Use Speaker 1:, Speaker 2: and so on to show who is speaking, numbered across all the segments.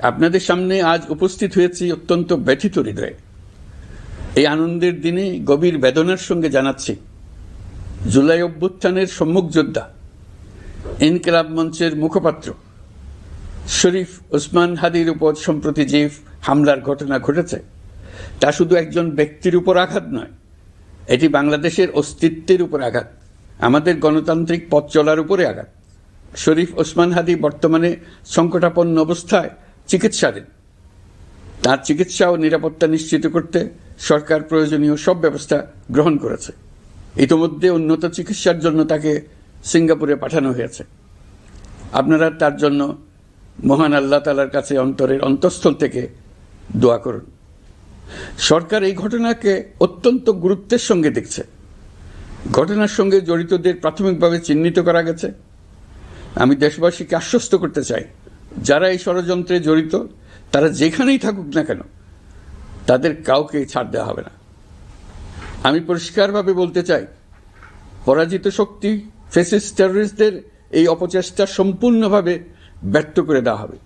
Speaker 1: আপনাদের সামনে আজ উপস্থিত হয়েছি অত্যন্ত ব্যথিত হৃদয়ে। এই আনন্দের দিনে গভীর বেদনার সঙ্গে জানাচ্ছি, জুলাই অভ্যুত্থানের সম্মুখ যোদ্ধা, ইনকিলাব মঞ্চের মুখপাত্র শরীফ ওসমান হাদির উপর সম্প্রতি যে হামলার ঘটনা ঘটেছে, তা শুধু একজন ব্যক্তির উপর আঘাত নয়, এটি বাংলাদেশের অস্তিত্বের উপর আঘাত, আমাদের গণতান্ত্রিক পথ চলার উপরে আঘাত। শরীফ ওসমান হাদি বর্তমানে সংকটাপন্ন অবস্থায় চিকিৎসাধীন। তার চিকিৎসা ও নিরাপত্তা নিশ্চিত করতে সরকার প্রয়োজনীয় সব ব্যবস্থা গ্রহণ করেছে। ইতোমধ্যে উন্নত চিকিৎসার জন্য তাকে সিঙ্গাপুরে পাঠানো হয়েছে। আপনারা তার জন্য মহান আল্লাহ তাআলার কাছে অন্তরের অন্তঃস্থল থেকে দোয়া করুন। সরকার এই ঘটনাকে অত্যন্ত গুরুত্বের সঙ্গে দেখছে। ঘটনার সঙ্গে জড়িতদের প্রাথমিকভাবে চিহ্নিত করা গেছে। আমি দেশবাসীকে আশ্বস্ত করতে চাই, যারা এই ষড়যন্ত্রে জড়িত তারা যেখানেই থাকুক না কেন, তাদের কাউকে ছাড় দেওয়া হবে না। আমি পরিষ্কারভাবে বলতে চাই, পরাজিত শক্তি ফ্যাসিস্ট টেররিস্টদের এই অপচেষ্টা সম্পূর্ণভাবে ব্যর্থ করে দেওয়া হবে।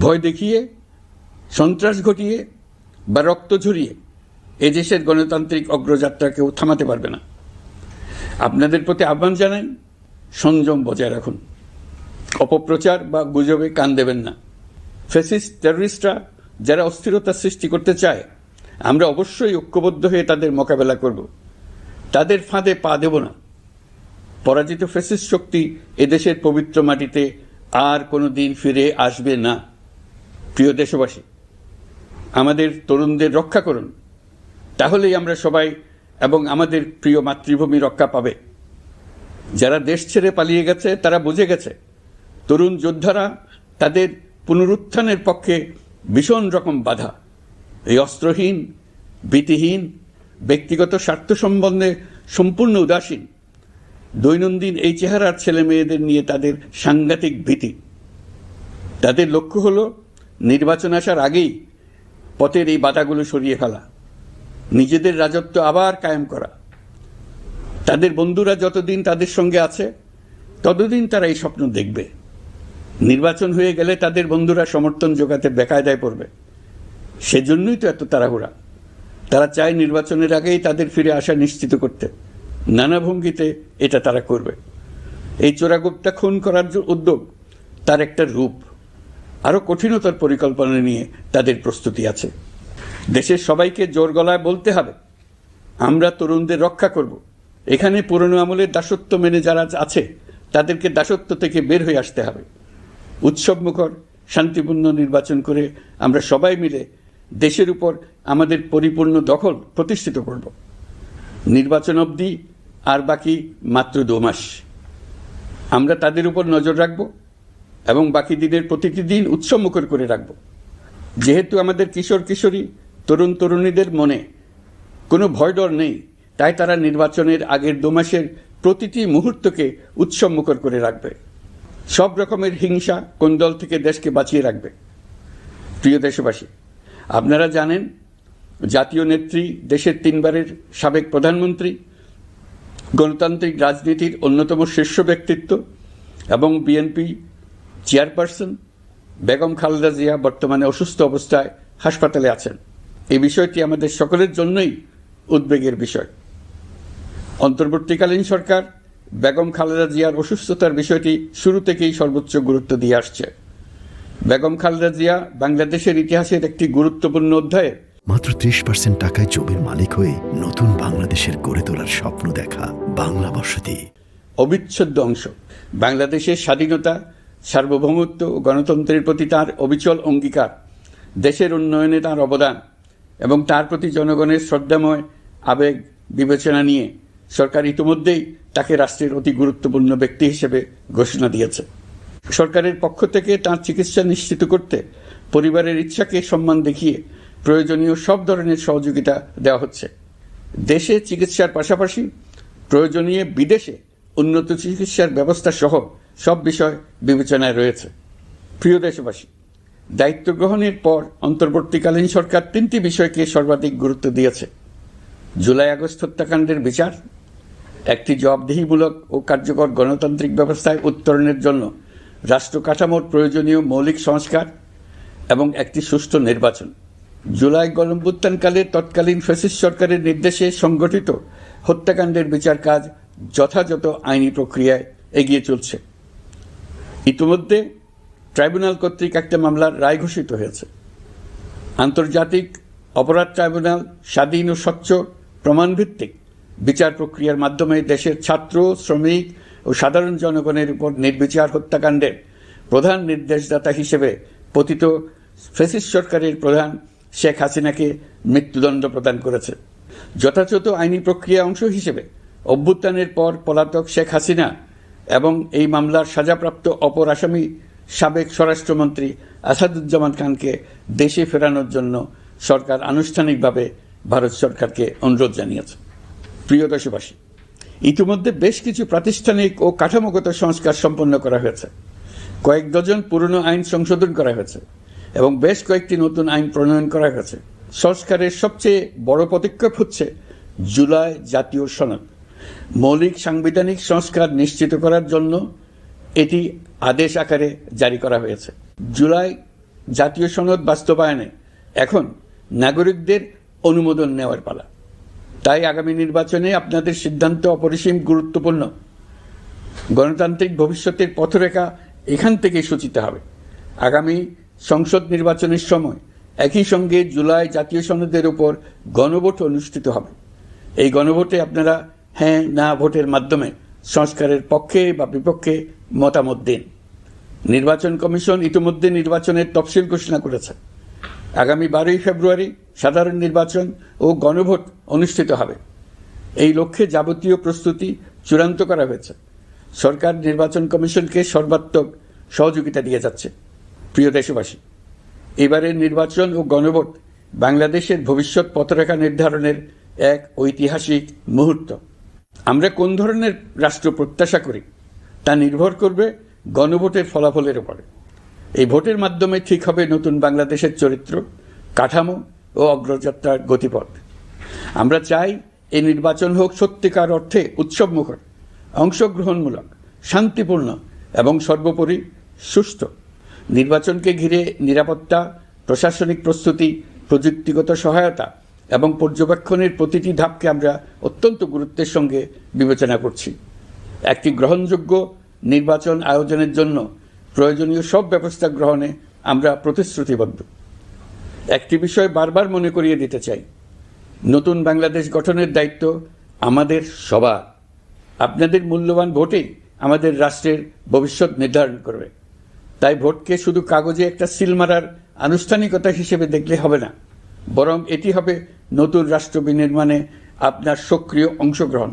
Speaker 1: ভয় দেখিয়ে, সন্ত্রাস ঘটিয়ে বা রক্ত ঝরিয়ে এদেশের গণতান্ত্রিক অগ্রযাত্রা কেউ থামাতে পারবে না। আপনাদের প্রতি আহ্বান জানাই, সংযম বজায় রাখুন, অপপ্রচার বা গুজবে কান দেবেন না। ফ্যাসিস্ট টেররিস্টরা যারা অস্থিরতা সৃষ্টি করতে চায়, আমরা অবশ্যই ঐক্যবদ্ধ হয়ে তাদের মোকাবেলা করব। তাদের ফাঁদে পা দেব না। পরাজিত ফ্যাসিস্ট শক্তি এদেশের পবিত্র মাটিতে আর কোনো দিন ফিরে আসবে না। প্রিয় দেশবাসী, আমাদের তরুণদের রক্ষা করুন, তাহলেই আমরা সবাই এবং আমাদের প্রিয় মাতৃভূমি রক্ষা পাবে। যারা দেশ ছেড়ে পালিয়ে গেছে তারা বুঝে গেছে, তরুণ যোদ্ধারা তাদের পুনরুত্থানের পক্ষে ভীষণ রকম বাধা। এই অস্ত্রহীন, ভীতিহীন, ব্যক্তিগত স্বার্থ সম্বন্ধে সম্পূর্ণ উদাসীন দৈনন্দিন এই চেহারার ছেলে মেয়েদের নিয়ে তাদের সাংঘাতিক ভীতি। তাদের লক্ষ্য হলো নির্বাচন আসার আগেই পথের এই বাধাগুলো সরিয়ে ফেলা, নিজেদের রাজত্ব আবার কায়েম করা। তাদের বন্ধুরা যতদিন তাদের সঙ্গে আছে ততদিন তারা এই স্বপ্ন দেখবে। নির্বাচন হয়ে গেলে তাদের বন্ধুরা সমর্থন জোগাতে বেকায়দায় পড়বে। সেজন্যই তো এত তাড়াহুড়া। তারা চায় নির্বাচনের আগেই তাদের ফিরে আসা নিশ্চিত করতে। নানা ভঙ্গিতে এটা তারা করবে। এই চোরাগুপ্তা খুন করার যে উদ্যোগ, তার একটা রূপ। আরও কঠিনতর পরিকল্পনা নিয়ে তাদের প্রস্তুতি আছে। দেশের সবাইকে জোর গলায় বলতে হবে, আমরা তরুণদের রক্ষা করব। এখানে পুরনো আমলের দাসত্ব মেনে যারা আছে তাদেরকে দাসত্ব থেকে বের হয়ে আসতে হবে। উৎসবমুখর শান্তিপূর্ণ নির্বাচন করে আমরা সবাই মিলে দেশের উপর আমাদের পরিপূর্ণ দখল প্রতিষ্ঠিত করব। নির্বাচন অবধি আর বাকি মাত্র 2 মাস। আমরা তাদের উপর নজর রাখব এবং বাকি দিনের প্রতিটি দিন উৎসবমুখর করে রাখব। যেহেতু আমাদের কিশোর কিশোরী, তরুণ তরুণীদের মনে কোনো ভয় ডর নেই, তাই তারা নির্বাচনের আগের 2 মাসের প্রতিটি মুহূর্তকে উৎসবমুখর করে রাখবে। সব রকমের হিংসা কোন্দল থেকে দেশকে বাঁচিয়ে রাখবে। প্রিয় দেশবাসী, আপনারা জানেন, জাতীয় নেত্রী, দেশের 3 বারের সাবেক প্রধানমন্ত্রী, গণতান্ত্রিক রাজনীতির অন্যতম শীর্ষ ব্যক্তিত্ব এবং বিএনপি চেয়ারপারসন বেগম খালেদা জিয়া বর্তমানে অসুস্থ অবস্থায় হাসপাতালে আছেন। এই বিষয়টি আমাদের সকলের জন্যই উদ্বেগের বিষয়। অন্তর্বর্তীকালীন সরকার বেগম খালেদা জিয়ার অসুস্থতার বিষয়টি শুরু থেকেই সর্বোচ্চ গুরুত্ব দিয়ে আসছে। বেগম খালেদা জিয়া বাংলাদেশের ইতিহাসের একটি গুরুত্বপূর্ণ অধ্যায়ে
Speaker 2: মাত্র 30% টাকায় জমির মালিক হয়ে নতুন বাংলাদেশের গড়ে তোলার স্বপ্ন দেখা বাংলা বসতি
Speaker 1: অবিচ্ছেদ্য অংশ। বাংলাদেশের স্বাধীনতা, সার্বভৌমত্ব ও গণতন্ত্রের প্রতি তার অবিচল অঙ্গীকার, দেশের উন্নয়নে তার অবদান এবং তার প্রতি জনগণের শ্রদ্ধাময় আবেগ বিবেচনা নিয়ে সরকার ইতিমধ্যেই তাকে রাষ্ট্রের অতি গুরুত্বপূর্ণ ব্যক্তি হিসেবে ঘোষণা দিয়েছে। সরকারের পক্ষ থেকে তার চিকিৎসা নিশ্চিত করতে পরিবারের ইচ্ছাকে সম্মান দেখিয়ে প্রয়োজনীয় সব ধরনের সহযোগিতা দেওয়া হচ্ছে। দেশে চিকিৎসার পাশাপাশি প্রয়োজনীয় বিদেশে উন্নত চিকিৎসার ব্যবস্থা সহ সব বিষয় বিবেচনায় রয়েছে। প্রিয় দেশবাসী, দায়িত্ব গ্রহণের পর অন্তর্বর্তীকালীন সরকার 3টি বিষয়কে সর্বাধিক গুরুত্ব দিয়েছে: জুলাই আগস্ট হত্যাকাণ্ডের বিচার, একটি জবাবদিহিমূলক ও কার্যকর গণতান্ত্রিক ব্যবস্থায় উত্তরণের জন্য রাষ্ট্র কাঠামোর প্রয়োজনীয় মৌলিক সংস্কার এবং একটি সুষ্ঠু নির্বাচন। জুলাই গণঅভ্যুত্থানকালে তৎকালীন ফ্যাসিস্ট সরকারের নির্দেশে সংগঠিত হত্যাকাণ্ডের বিচার কাজ যথাযথ আইনি প্রক্রিয়ায় এগিয়ে চলছে। ইতিমধ্যে ট্রাইব্যুনাল কর্তৃক একটা মামলার রায় ঘোষিত হয়েছে। আন্তর্জাতিক অপরাধ ট্রাইব্যুনাল স্বাধীন ও স্বচ্ছ প্রমাণভিত্তিক বিচার প্রক্রিয়ার মাধ্যমে দেশের ছাত্র, শ্রমিক ও সাধারণ জনগণের উপর নির্বিচার হত্যাকাণ্ডের প্রধান নির্দেশদাতা হিসেবে পতিত ফ্যাসিস্ট সরকারের প্রধান শেখ হাসিনাকে মৃত্যুদণ্ড প্রদান করেছে। যথাযথ আইনি প্রক্রিয়া অংশ হিসেবে অভ্যুত্থানের পর পলাতক শেখ হাসিনা এবং এই মামলার সাজাপ্রাপ্ত অপর আসামি সাবেক স্বরাষ্ট্রমন্ত্রী আসাদুজ্জামান খানকে দেশে ফেরানোর জন্য সরকার আনুষ্ঠানিকভাবে ভারত সরকারকে অনুরোধ জানিয়েছে। প্রিয় দেশবাসী, ইতিমধ্যে বেশ কিছু প্রাতিষ্ঠানিক ও কাঠামোগত সংস্কার সম্পন্ন করা হয়েছে। কয়েক ডজন পুরনো আইন সংশোধন করা হয়েছে এবং বেশ কয়েকটি নতুন আইন প্রণয়ন করা হয়েছে। সংস্কারের সবচেয়ে বড় পদক্ষেপ হচ্ছে জুলাই জাতীয় সনদ। মৌলিক সাংবিধানিক সংস্কার নিশ্চিত করার জন্য এটি আদেশ আকারে জারি করা হয়েছে। জুলাই জাতীয় সনদ বাস্তবায়নে এখন নাগরিকদের অনুমোদন নেওয়ার পালা। তাই আগামী নির্বাচনে আপনাদের সিদ্ধান্ত অপরিসীম গুরুত্বপূর্ণ। গণতান্ত্রিক ভবিষ্যতের পথরেখা এখান থেকেই সূচিত হবে। আগামী সংসদ নির্বাচনের সময় একই সঙ্গে জুলাই জাতীয় সনদের উপর গণভোট অনুষ্ঠিত হবে। এই গণভোটে আপনারা হ্যাঁ না ভোটের মাধ্যমে সংস্কারের পক্ষে বা বিপক্ষে মতামত দিন। নির্বাচন কমিশন ইতিমধ্যে নির্বাচনের তফসিল ঘোষণা করেছে। আগামী 12ই ফেব্রুয়ারি সাধারণ নির্বাচন ও গণভোট অনুষ্ঠিত হবে। এই লক্ষ্যে যাবতীয় প্রস্তুতি চূড়ান্ত করা হয়েছে। সরকার নির্বাচন কমিশনকে সর্বাত্মক সহযোগিতা দিয়ে যাচ্ছে। প্রিয় দেশবাসী, এবারের নির্বাচন ও গণভোট বাংলাদেশের ভবিষ্যৎ পথরেখা নির্ধারণের এক ঐতিহাসিক মুহূর্ত। আমরা কোন ধরনের রাষ্ট্র প্রত্যাশা করি তা নির্ভর করবে গণভোটের ফলাফলের উপরে। এই ভোটের মাধ্যমে ঠিক হবে নতুন বাংলাদেশের চরিত্র, কাঠামো ও অগ্রযাত্রার গতিপথ। আমরা চাই এই নির্বাচন হোক সত্যিকার অর্থে উৎসবমুখর, অংশগ্রহণমূলক, শান্তিপূর্ণ এবং সর্বোপরি সুষ্ঠু। নির্বাচনকে ঘিরে নিরাপত্তা, প্রশাসনিক প্রস্তুতি, প্রযুক্তিগত সহায়তা এবং পর্যবেক্ষণের প্রতিটি ধাপকে আমরা অত্যন্ত গুরুত্বের সঙ্গে বিবেচনা করছি। একটি গ্রহণযোগ্য নির্বাচন আয়োজনের জন্য প্রয়োজনীয় সব ব্যবস্থা গ্রহণে আমরা প্রতিশ্রুতিবদ্ধ। একটি বিষয় বারবার মনে করিয়ে দিতে চাই, নতুন বাংলাদেশ গঠনের দায়িত্ব আমাদের সবার। আপনাদের মূল্যবান ভোটেই আমাদের রাষ্ট্রের ভবিষ্যৎ নির্ধারণ করবে। তাই ভোটকে শুধু কাগজে একটা সিল মারার আনুষ্ঠানিকতা হিসেবে দেখলে হবে না, বরং এটি হবে নতুন রাষ্ট্র বিনির্মাণে আপনার সক্রিয় অংশগ্রহণ।